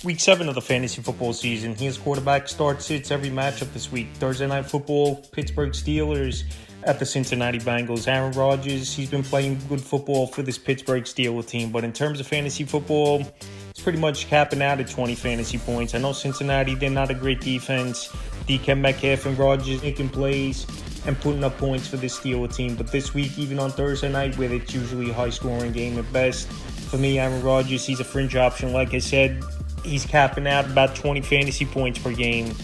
Week 7 of the fantasy football season. He has quarterback start sits every matchup this week. Thursday Night Football, Pittsburgh Steelers at the Cincinnati Bengals. Aaron Rodgers, he's been playing good football for this Pittsburgh Steelers team. But in terms of fantasy football, it's pretty much capping out at 20 fantasy points. I know Cincinnati, they're not a great defense. DK Metcalf and Rodgers making plays and putting up points for this Steelers team. But this week, even on Thursday night, where it's usually a high-scoring game at best, for me, Aaron Rodgers, he's a fringe option. Like I said, he's capping out about 20 fantasy points per game.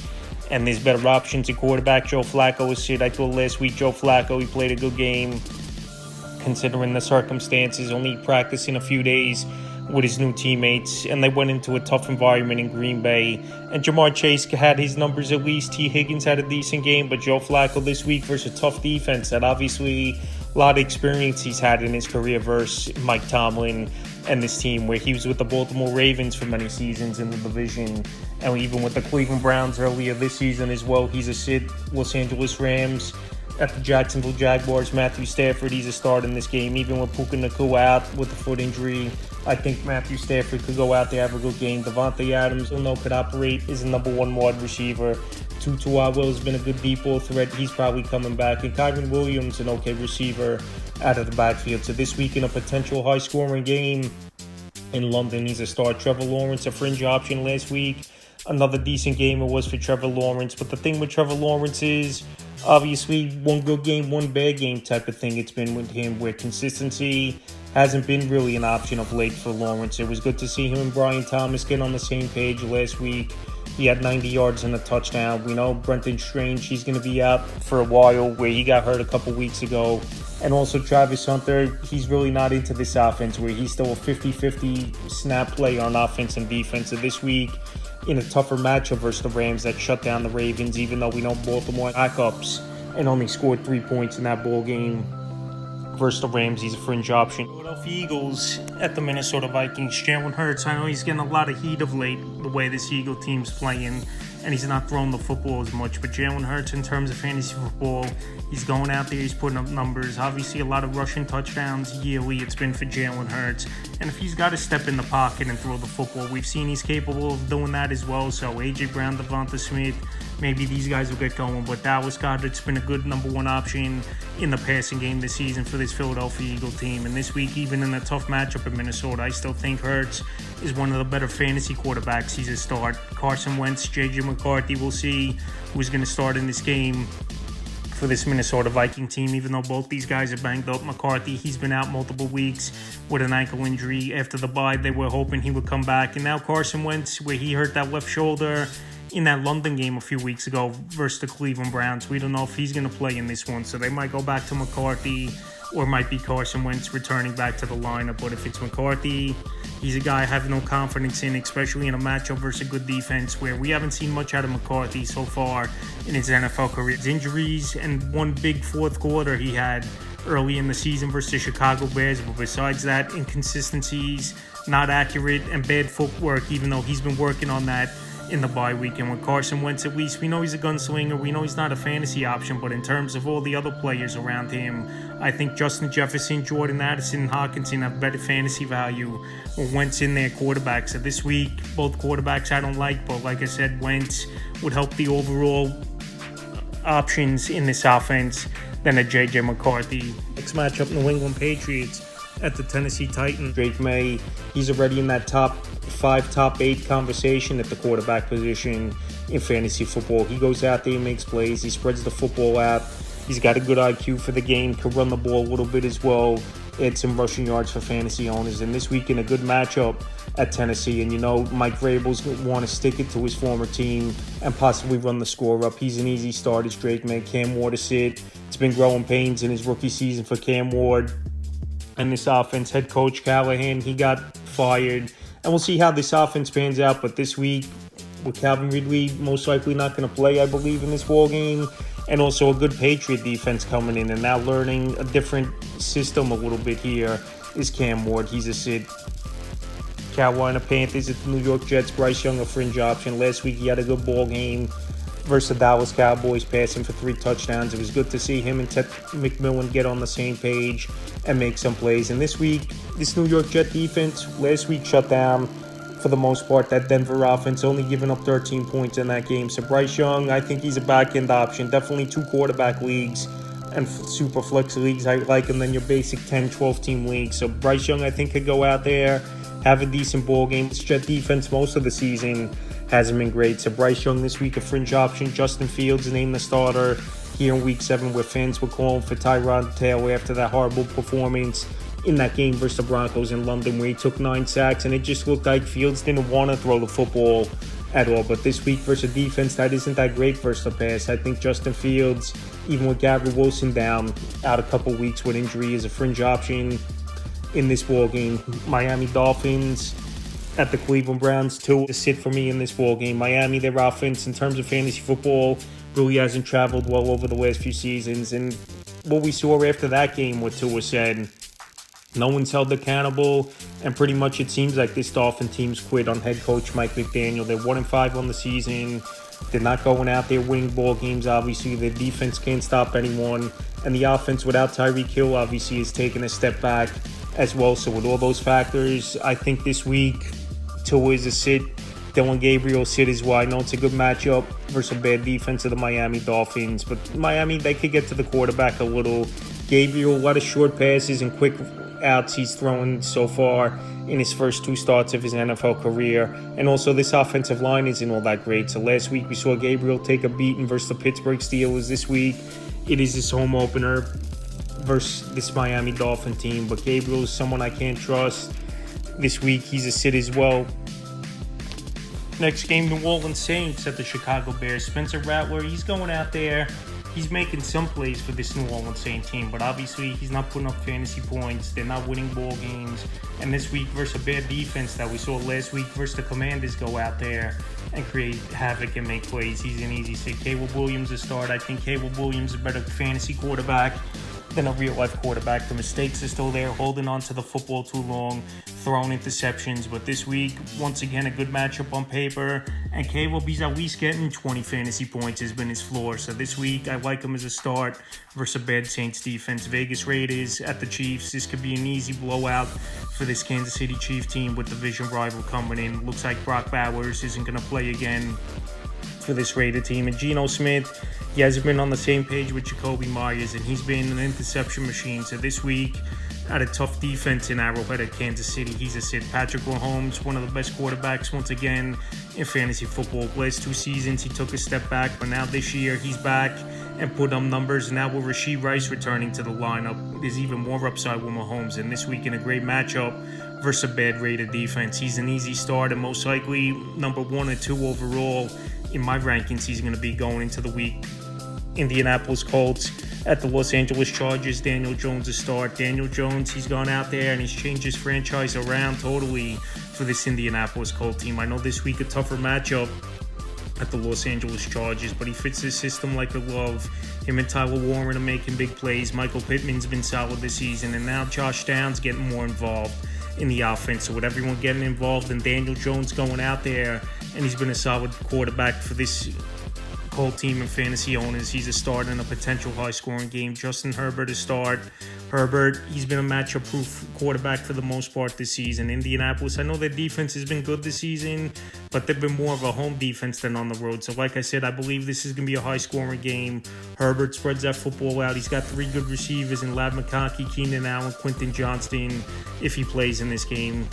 And there's better options at quarterback. Joe Flacco is sit. I thought last week Joe Flacco, he played a good game considering the circumstances, only practicing a few days with his new teammates, and they went into a tough environment in Green Bay. And Jamar Chase had his numbers at least. T. Higgins had a decent game, but Joe Flacco this week versus a tough defense that obviously a lot of experience he's had in his career versus Mike Tomlin and this team, where he was with the Baltimore Ravens for many seasons in the division, and even with the Cleveland Browns earlier this season as well. He's a sit. Los Angeles Rams at the Jacksonville Jaguars. Matthew Stafford, he's a start in this game. Even with Puka Nacua out with the foot injury, I think Matthew Stafford could go out there, have a good game. Devontae Adams, could operate as a number one wide receiver. Tutu Atwell has been a good deep ball threat. He's probably coming back. And Kyren Williams, an okay receiver out of the backfield. So this week in a potential high-scoring game in London, he's a start. Trevor Lawrence, a fringe option last week. Another decent game it was for Trevor Lawrence. But the thing with Trevor Lawrence is, obviously, one good game, one bad game type of thing it's been with him, where consistency hasn't been really an option of late for Lawrence. It was good to see him and Brian Thomas get on the same page last week. He had 90 yards and a touchdown. We know Brenton Strange, he's going to be out for a while, where he got hurt a couple weeks ago. And also Travis Hunter, he's really not into this offense, where he's still a 50-50 snap play on offense and defense. So this week, in a tougher matchup versus the Rams that shut down the Ravens, even though we know Baltimore backups and only scored 3 points in that ball game versus the Rams, he's a fringe option. Philadelphia Eagles at the Minnesota Vikings. Jalen Hurts, I know he's getting a lot of heat of late, the way this Eagle team's playing, and he's not throwing the football as much. But Jalen Hurts, in terms of fantasy football, he's going out there, he's putting up numbers. Obviously, a lot of rushing touchdowns yearly it's been for Jalen Hurts. And if he's got to step in the pocket and throw the football, we've seen he's capable of doing that as well. So A.J. Brown, Devonta Smith, maybe these guys will get going. But Dallas Goedert's been a good number one option in the passing game this season for this Philadelphia Eagle team. And this week, even in a tough matchup in Minnesota, I still think Hurts is one of the better fantasy quarterbacks. He's a start. Carson Wentz, J.J. McCarthy, we'll see who's going to start in this game for this Minnesota Viking team, even though both these guys are banged up. McCarthy, he's been out multiple weeks with an ankle injury. After the bye, they were hoping he would come back. And now Carson Wentz, where he hurt that left shoulder in that London game a few weeks ago versus the Cleveland Browns. We don't know if he's going to play in this one, so they might go back to McCarthy, or might be Carson Wentz returning back to the lineup. But if it's McCarthy, he's a guy I have no confidence in, especially in a matchup versus a good defense, where we haven't seen much out of McCarthy so far in his NFL career. His injuries and one big fourth quarter he had early in the season versus the Chicago Bears. But besides that, inconsistencies, not accurate, and bad footwork, even though he's been working on that in the bye week. And with Carson Wentz, at least we know he's a gunslinger. We know he's not a fantasy option, but in terms of all the other players around him, I think Justin Jefferson, Jordan Addison, and Hawkinson have better fantasy value with Wentz in their quarterbacks. So this week, both quarterbacks I don't like, but like I said, Wentz would help the overall options in this offense than a J.J. McCarthy. Next matchup, New England Patriots at the Tennessee Titans. Drake May, he's already in that top 5, top 8 conversation at the quarterback position in fantasy football. He goes out there, he makes plays, he spreads the football out. He's got a good IQ for the game, can run the ball a little bit as well, add some rushing yards for fantasy owners. And this week in a good matchup at Tennessee, and Mike Vrabel's going to want to stick it to his former team and possibly run the score up. He's an easy start as Drake May. Cam Ward is sit. It's been growing pains in his rookie season for Cam Ward. And this offense, head coach Callahan, he got fired. And we'll see how this offense pans out. But this week, with Calvin Ridley most likely not going to play, I believe, in this ball game, and also a good Patriot defense coming in and now learning a different system a little bit here, is Cam Ward. He's a sit. Carolina Panthers at the New York Jets. Bryce Young, a fringe option. Last week he had a good ball game versus the Dallas Cowboys, passing for 3 touchdowns. It was good to see him and Ted McMillan get on the same page and make some plays. And this week, this New York Jet defense last week shut down for the most part, that Denver offense, only giving up 13 points in that game. So Bryce Young, I think he's a back-end option. Definitely 2 quarterback leagues and super flex leagues. I like him than your basic 10, 12-team league. So Bryce Young, I think, could go out there, have a decent ball game. Jet defense most of the season hasn't been great. So Bryce Young this week, a fringe option. Justin Fields named the starter here in Week 7, where fans were calling for Tyrod Taylor after that horrible performance in that game versus the Broncos in London, where he took 9 sacks, and it just looked like Fields didn't want to throw the football at all. But this week versus a defense that isn't that great versus the pass, I think Justin Fields, even with Gabriel Wilson down out a couple weeks with injury, is a fringe option in this ball game. Miami Dolphins at the Cleveland Browns, 2 to sit for me in this ball game. Miami, their offense in terms of fantasy football really hasn't traveled well over the last few seasons, and what we saw after that game, what Tua said, no one's held accountable, and pretty much it seems like this Dolphin team's quit on head coach Mike McDaniel. They're 1-5 on the season. They're not going out there winning ball games, obviously. Their defense can't stop anyone, and the offense without Tyreek Hill obviously is taking a step back as well. So with all those factors, I think this week Tua is a sit. Dylan Gabriel sit as well. I know it's a good matchup versus a bad defense of the Miami Dolphins, but Miami, they could get to the quarterback a little. Gabriel, a lot of short passes and quick outs he's thrown so far in his first 2 starts of his NFL career. And also this offensive line isn't all that great. So last week we saw Gabriel take a beating versus the Pittsburgh Steelers. This week it is his home opener versus this Miami Dolphin team. But Gabriel is someone I can't trust. This week he's a sit as well. Next game, New Orleans Saints at the Chicago Bears. Spencer Rattler, he's going out there. He's making some plays for this New Orleans Saints team, but obviously he's not putting up fantasy points. They're not winning ball games. And this week versus a bad defense that we saw last week versus the Commanders, go out there and create havoc and make plays. He's an easy sit. Caleb Williams a start. I think Caleb Williams is a better fantasy quarterback than a real-life quarterback. The mistakes are still there, holding on to the football too long, throwing interceptions. But this week, once again, a good matchup on paper. And Caleb, he's at least getting 20 fantasy points has been his floor. So this week, I like him as a start versus a bad Saints defense. Vegas Raiders at the Chiefs. This could be an easy blowout for this Kansas City Chiefs team with division rival coming in. Looks like Brock Bowers isn't going to play again for this Raider team. And Geno Smith, he hasn't been on the same page with Jacoby Myers, and he's been an interception machine. So this week, at a tough defense in Arrowhead at Kansas City, he's a sit. Patrick Mahomes, one of the best quarterbacks once again in fantasy football. Last 2 seasons, he took a step back, but now this year, he's back and put up numbers. And now with Rashee Rice returning to the lineup, there's even more upside with Mahomes. And this week in a great matchup versus a bad Raider defense, he's an easy start, and most likely number 1 or 2 overall in my rankings. He's going to be going into the week. Indianapolis Colts at the Los Angeles Chargers. Daniel Jones a start. Daniel Jones, he's gone out there and he's changed his franchise around totally for this Indianapolis Colts team. I know this week a tougher matchup at the Los Angeles Chargers, but he fits his system like a glove. Him and Tyler Warren are making big plays. Michael Pittman's been solid this season, and now Josh Downs getting more involved in the offense. So with everyone getting involved and Daniel Jones going out there, and he's been a solid quarterback for this Colt team and fantasy owners. He's a start in a potential high-scoring game. Justin Herbert a start. Herbert, he's been a matchup-proof quarterback for the most part this season. Indianapolis, I know their defense has been good this season, but they've been more of a home defense than on the road. So like I said, I believe this is going to be a high-scoring game. Herbert spreads that football out. He's got 3 good receivers in Ladd McConkey, Keenan Allen, Quentin Johnston, if he plays in this game.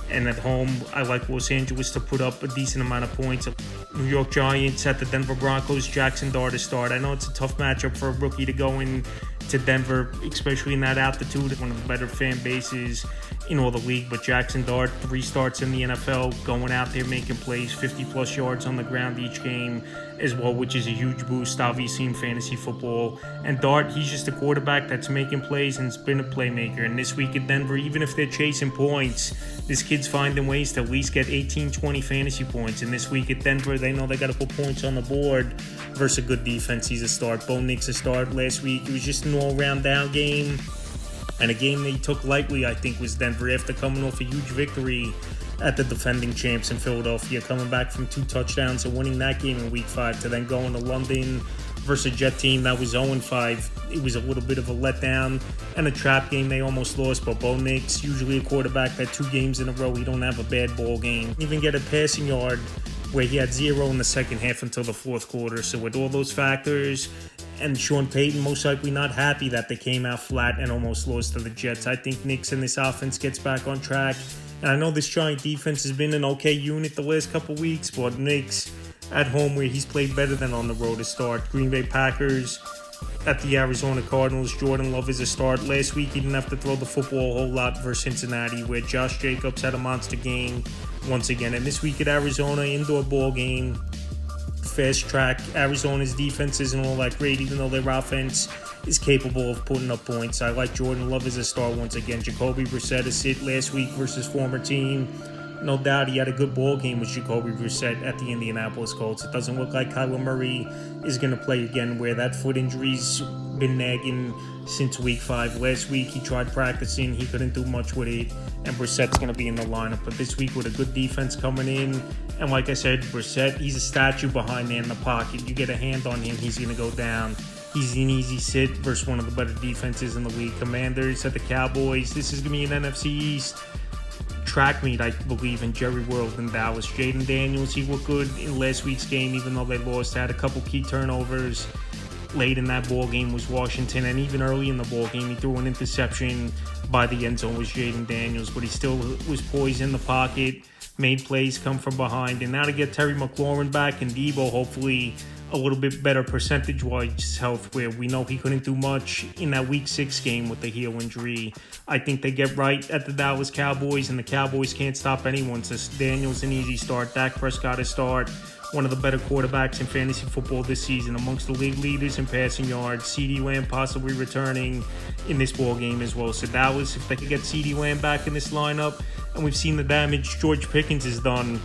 And at home, I like Los Angeles to put up a decent amount of points. New York Giants at the Denver Broncos. Jackson Dart to start. I know it's a tough matchup for a rookie to go in to Denver, especially in that altitude. One of the better fan bases in all the league. But Jackson Dart, 3 starts in the NFL, going out there making plays, 50-plus yards on the ground each game as well, which is a huge boost, obviously, in fantasy football. And Dart, he's just a quarterback that's making plays and has been a playmaker. And this week in Denver, even if they're chasing points, this kid's finding ways to at least get 18, 20 fantasy points. And this week at Denver, they know they got to put points on the board versus a good defense. He's a start. Bo Nix a start. Last week, it was just an all-round down game. And a game they took lightly, I think, was Denver after coming off a huge victory at the defending champs in Philadelphia, coming back from 2 touchdowns and winning that game in Week 5 to then going to London versus a Jet team that was 0-5. It was a little bit of a letdown and a trap game. They almost lost, but Bo Nix, usually a quarterback that 2 games in a row, he don't have a bad ball game. Even get a passing yard where he had 0 in the second half until the fourth quarter. So with all those factors, and Sean Payton most likely not happy that they came out flat and almost lost to the Jets, I think Nix and this offense gets back on track. And I know this Giant defense has been an okay unit the last couple weeks, but Nix at home, where he's played better than on the road to start. Green Bay Packers at the Arizona Cardinals. Jordan Love is a start. Last week he didn't have to throw the football a whole lot versus Cincinnati, where Josh Jacobs had a monster game once again. And this week at Arizona, indoor ball game, fast track. Arizona's defense isn't all that great, even though their offense is capable of putting up points. I like Jordan Love as a star once again. Jacoby Brissett is hit last week versus former team. No doubt he had a good ball game with Jacoby Brissett at the Indianapolis Colts. It doesn't look like Kyler Murray is going to play again, where that foot injury's been nagging since week 5. Last week he tried practicing, he couldn't do much with it, and Brissett's going to be in the lineup. But this week with a good defense coming in, and like I said, Brissett, he's a statue behind there in the pocket. You get a hand on him, he's going to go down. He's an easy sit versus one of the better defenses in the league. Commanders at the Cowboys. This is going to be an NFC East track meet, I believe, in Jerry World in Dallas. Jaden Daniels, he looked good in last week's game, even though they lost. Had a couple key turnovers late in that ball game was Washington, and even early in the ball game, he threw an interception by the end zone was Jaden Daniels, but he still was poised in the pocket, made plays come from behind. And now to get Terry McLaurin back and Debo, hopefully a little bit better percentage-wise health, where we know he couldn't do much in that Week 6 game with the heel injury. I think they get right at the Dallas Cowboys, and the Cowboys can't stop anyone. So Daniels an easy start. Dak Prescott a start. One of the better quarterbacks in fantasy football this season, amongst the league leaders in passing yards. CeeDee Lamb possibly returning in this ball game as well. So Dallas, if they could get CeeDee Lamb back in this lineup, and we've seen the damage George Pickens has done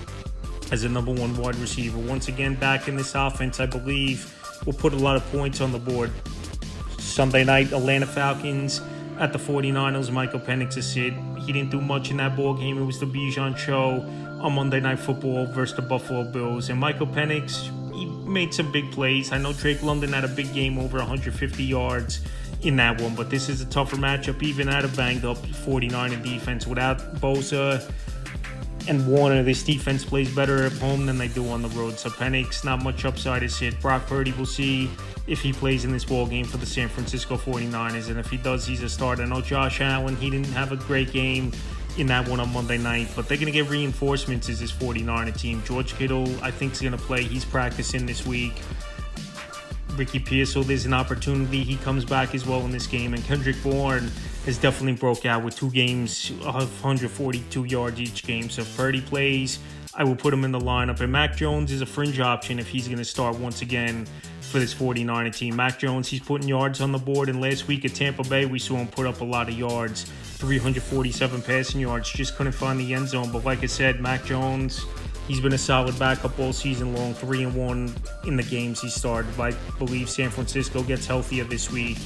as a number 1 wide receiver. Once again, back in this offense, I believe will put a lot of points on the board. Sunday night, Atlanta Falcons at the 49ers. Michael Penix is sit. He didn't do much in that ball game. It was the Bijan show on Monday Night Football versus the Buffalo Bills. And Michael Penix, he made some big plays. I know Drake London had a big game, over 150 yards in that one, but this is a tougher matchup, even at a banged-up 49er defense. Without Bosa and Warner, this defense plays better at home than they do on the road. So Penix, not much upside is hit. Brock Purdy, we'll see if he plays in this ball game for the San Francisco 49ers. And if he does, he's a start. I know Josh Allen, he didn't have a great game in that one on Monday night, but they're going to get reinforcements as this 49er team. George Kittle, I think, is going to play. He's practicing this week. Ricky Pearsall, there's an opportunity. He comes back as well in this game. And Kendrick Bourne has definitely broke out with 2 games of 142 yards each game. So if Purdy plays, I will put him in the lineup. And Mac Jones is a fringe option if he's going to start once again for this 49er team. Mac Jones, he's putting yards on the board. And last week at Tampa Bay, we saw him put up a lot of yards. 347 passing yards. Just couldn't find the end zone. But like I said, Mac Jones, he's been a solid backup all season long, 3-1 in the games he started. I believe San Francisco gets healthier this week,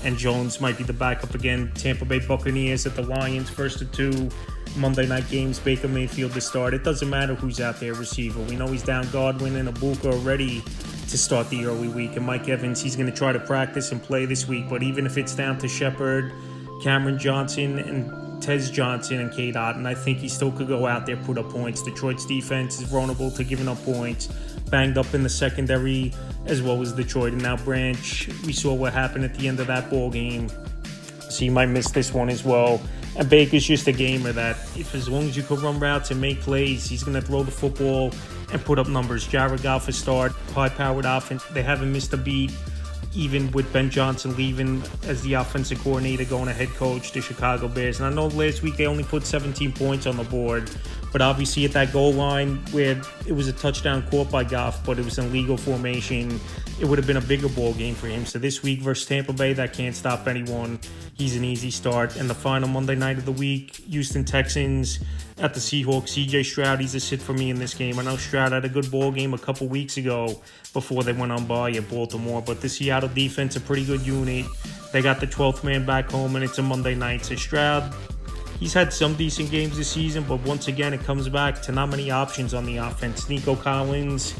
and Jones might be the backup again. Tampa Bay Buccaneers at the Lions, first of 2 Monday night games. Baker Mayfield to start. It doesn't matter who's out there receiver. We know he's down Godwin and Ibuka already to start the early week. And Mike Evans, he's going to try to practice and play this week. But even if it's down to Shepard, Cameron Johnson, and Tez Johnson and Cade Otton, I think he still could go out there, put up points. Detroit's defense is vulnerable to giving up points. Banged up in the secondary as well as Detroit. And now Branch, we saw what happened at the end of that ball game, so you might miss this one as well. And Baker's just a gamer that, if as long as you can run routes and make plays, he's going to throw the football and put up numbers. Jared Goff a start, high-powered offense. They haven't missed a beat, even with Ben Johnson leaving as the offensive coordinator, going to head coach, the Chicago Bears. And I know last week they only put 17 points on the board, but obviously at that goal line where it was a touchdown caught by Goff, but it was an illegal formation, it would have been a bigger ball game for him. So this week versus Tampa Bay, that can't stop anyone. He's an easy start. And the final Monday night of the week, Houston Texans at the Seahawks. CJ Stroud, he's a sit for me in this game. I know Stroud had a good ball game a couple weeks ago before they went on bye at Baltimore, but the Seattle defense, a pretty good unit. They got the 12th man back home, and it's a Monday night. So Stroud, he's had some decent games this season, but once again, it comes back to not many options on the offense. Nico Collins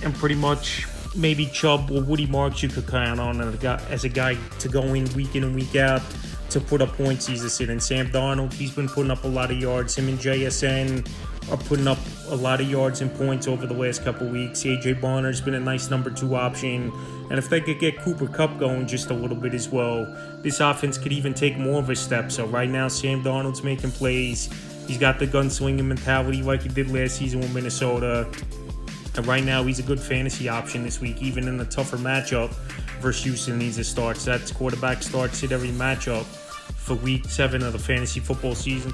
and pretty much maybe Chubb or Woody Marks you could count on as a guy to go in and week out to put up points. He's a sit. And Sam Darnold, he's been putting up a lot of yards. Him and JSN are putting up a lot of yards and points over the last couple weeks. AJ Bonner's been a nice number 2 option. And if they could get Cooper Kupp going just a little bit as well, this offense could even take more of a step. So right now, Sam Darnold's making plays. He's got the gunslinging mentality like he did last season with Minnesota. And right now, he's a good fantasy option this week, even in a tougher matchup versus Houston needs a start. So that's quarterback starts in every matchup for week 7 of the fantasy football season.